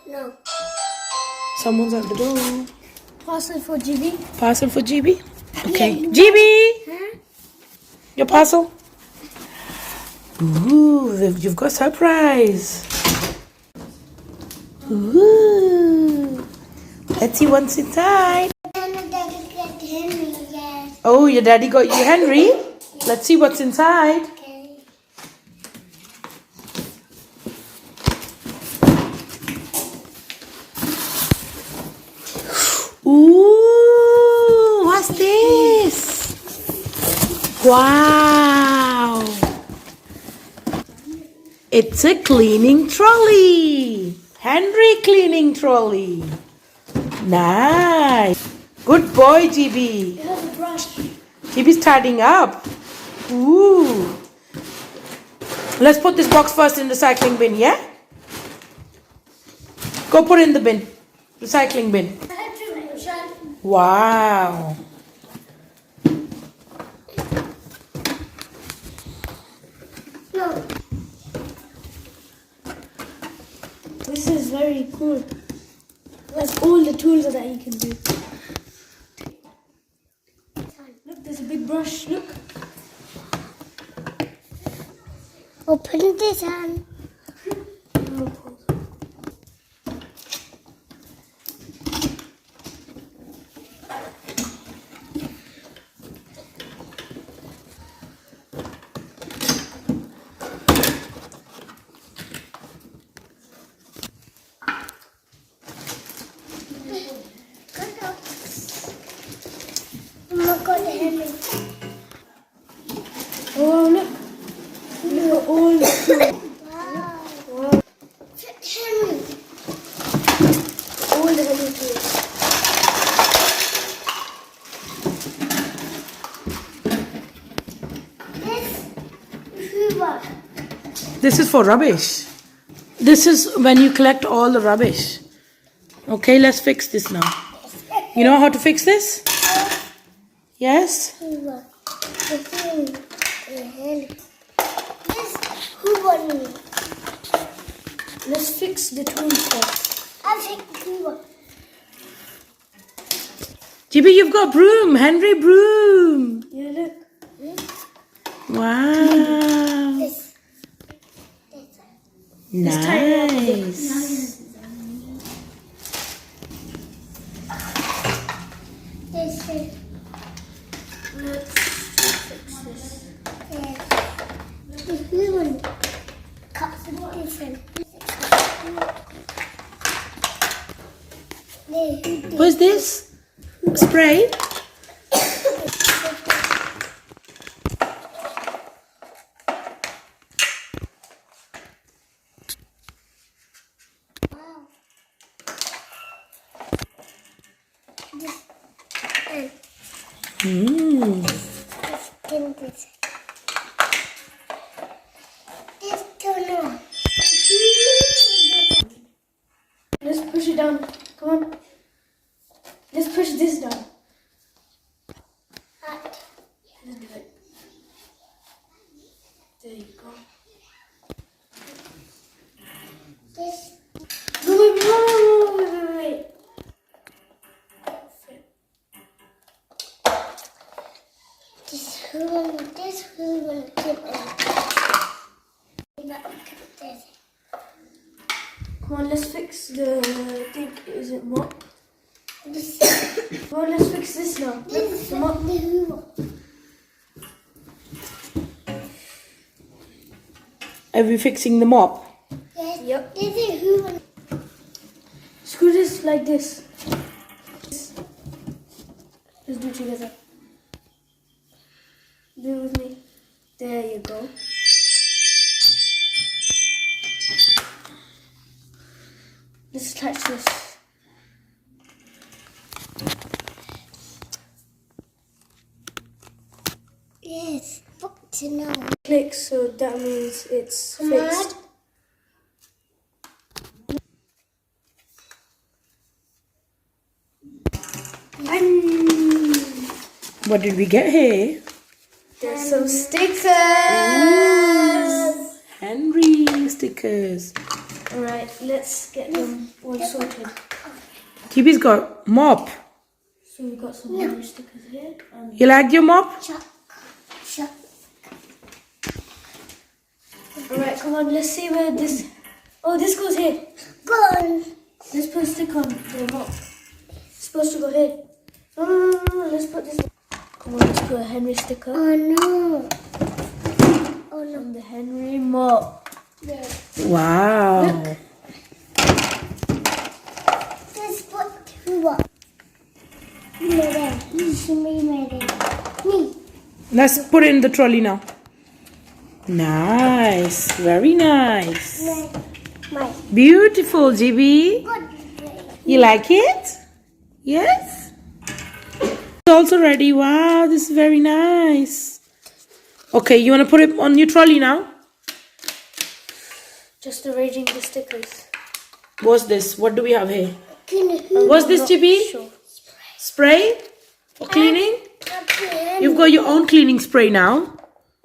No. Someone's at the door. Parcel for GB. Parcel for GB? Okay. Yeah, GB! Huh? Your parcel? Ooh, you've got a surprise. Ooh. Let's see what's inside. Oh, your daddy got you Henry? Let's see what's inside. Okay. Ooh, what's this? Wow. It's a cleaning trolley. Henry cleaning trolley. Nice. Good boy, GB. It has a brush. GB's tidying up. Ooh. Let's put this box first in the recycling bin, yeah? Go put it in the bin. Recycling bin. Wow. No. This is very cool. That's all the tools that you can do. Look, there's a big brush. Look. Open this hand. Oh, look. Look at all the tools. Wow. Henry. All the Henry tools. This is for rubbish. This is when you collect all the rubbish. Okay, let's fix this now. You know how to fix this? Yes? Let's fix the tools first. I'll fix the tool. GB, you've got broom. Henry broom. Yeah, look. Wow. This. Nice. This is. Let's fix this. Yes. This one. Cut this one. What's this? Spray? Let's push it down. Come on. Let's push this down. Let's do it. There you go. This. Wait. This will keep it. Come on, let's fix the thing. Is it mop? Come on, let's fix this now. This is the mop. Are we fixing the mop? Yes. Yep. This is Hoover. Screw this like this. Let's do it together. Do it with me. There you go. Let's touch this. Yes, book to know. Click, so that means it's fixed. What did we get here? There's some stickers. Henry stickers. Alright, let's get them all sorted. TB's got mop. So we've got some Henry stickers here. You like your mop? Chuck. Chuck. Alright, come on, let's see where this... Oh, this goes here. Go on. Let's put a stick on the mop. It's supposed to go here. No, let's put this... Come on, let's put a Henry sticker Oh no. Oh no. on the Henry mop. There. Wow. Let's put two up. Me. Let's put it in the trolley now. Nice. Very nice. My. Beautiful, GB. Good. You like it? Yes? It's also ready. Wow, this is very nice. Okay, you want to put it on your trolley now? Just arranging the stickers. What's this? What do we have here? Can What's this, Not GB? sure. Spray? For cleaning? you? You've got your own cleaning spray now.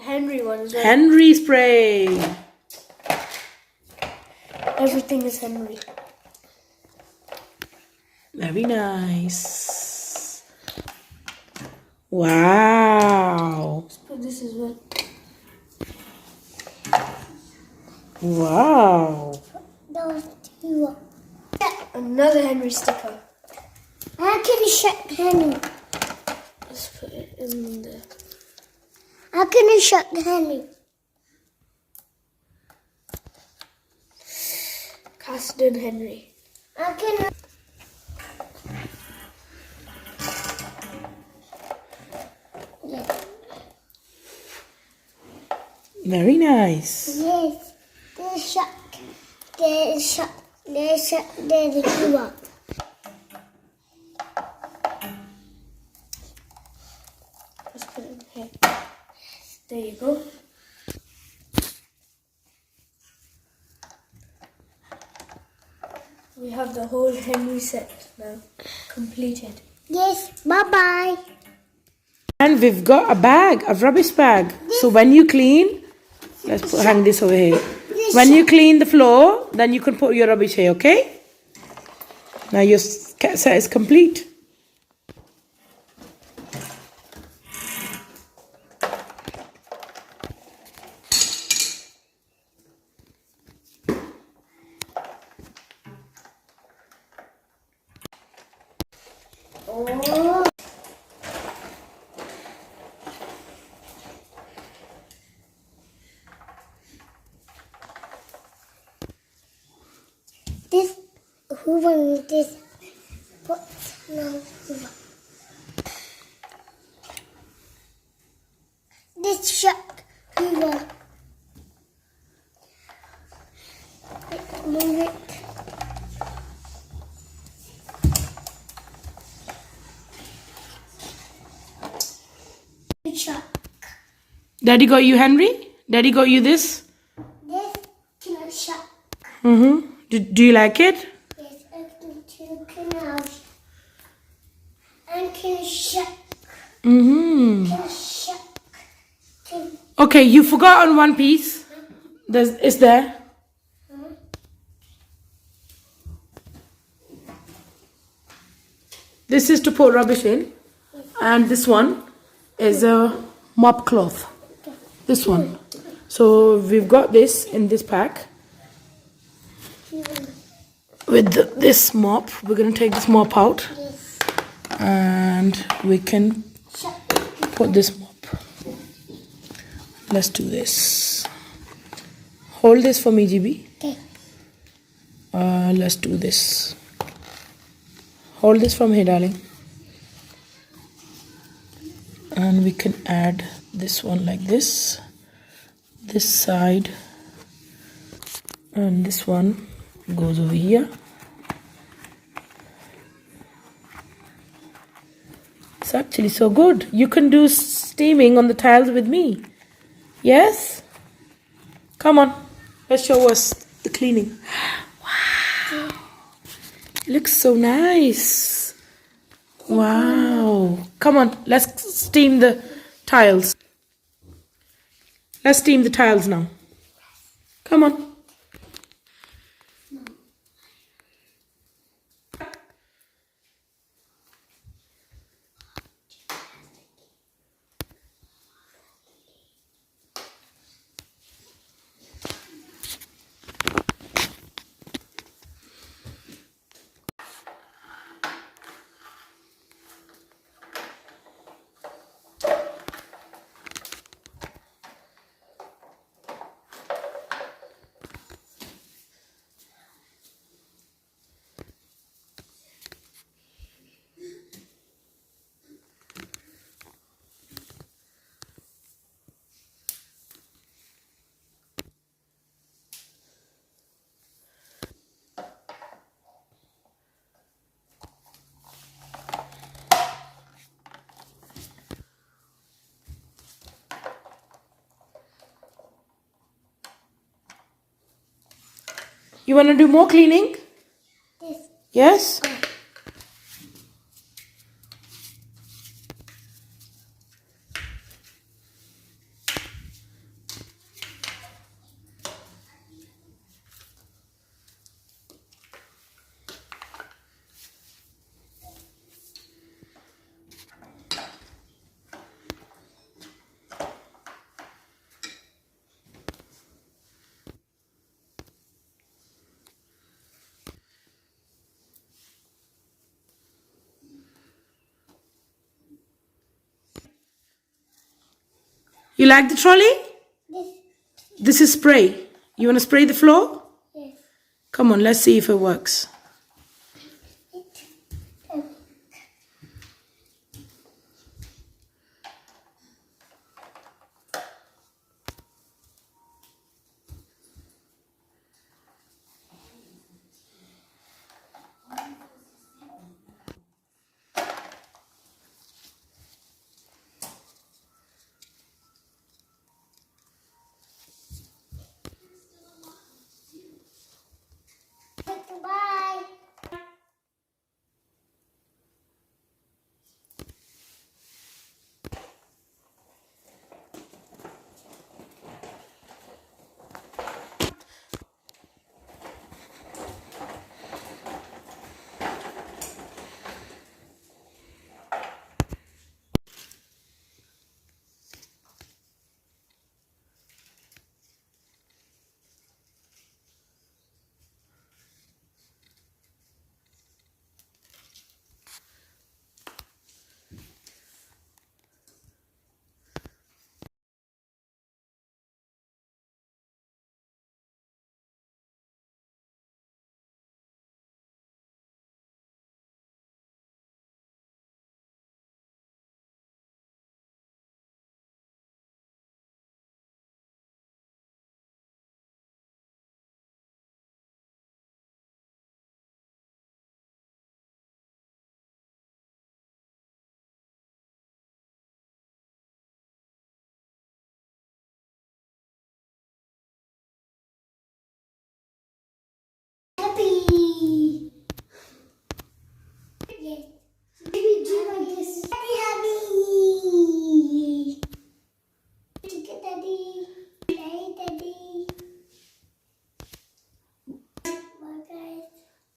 Henry one as well. Henry spray. Everything is Henry. Very nice. Wow. Let's put this as well. Wow. Those two up. Another Henry sticker. How can you shut Henry? Let's put it in there. How can you shut Henry? Casden Henry. How can Very nice. Yes. There's shut. There's shut. There's shut. There's two up. Let's put it in here. There you go. We have the whole Henry set now completed. Yes. Bye bye. And we've got a bag, a rubbish bag. So when you clean, hang this over here. When you clean the floor, then you can put your rubbish here, okay? Now your set is complete. Oh. This Hoover, this put no Hoover. This shut Hoover. Move it. Shut. Daddy got you Henry? Daddy got you this? This can shut. Mm-hmm. Do you like it? Yes, I can two canals. And can shut. Mm-hmm. Can shut. Can Okay, you forgot on one piece. It's there. This is to put rubbish in. And this one is a mop cloth. This one. So we've got this in this pack. With this mop, we're going to take this mop out. yes. And we can Shut. put this mop. Let's do this. Hold this for me, GB. Okay. Let's do this. Hold this from here, darling. And we can add this one like this. This side. And this one goes over here. It's actually so good. You can do steaming on the tiles with me. Yes? Come on. Let's show us the cleaning. Wow. It looks so nice. Wow. Come on. Let's steam the tiles. Let's steam the tiles now. Come on. You want to do more cleaning? This. Yes? You like the trolley? This. This is spray. You want to spray the floor? Yes. Come on, let's see if it works.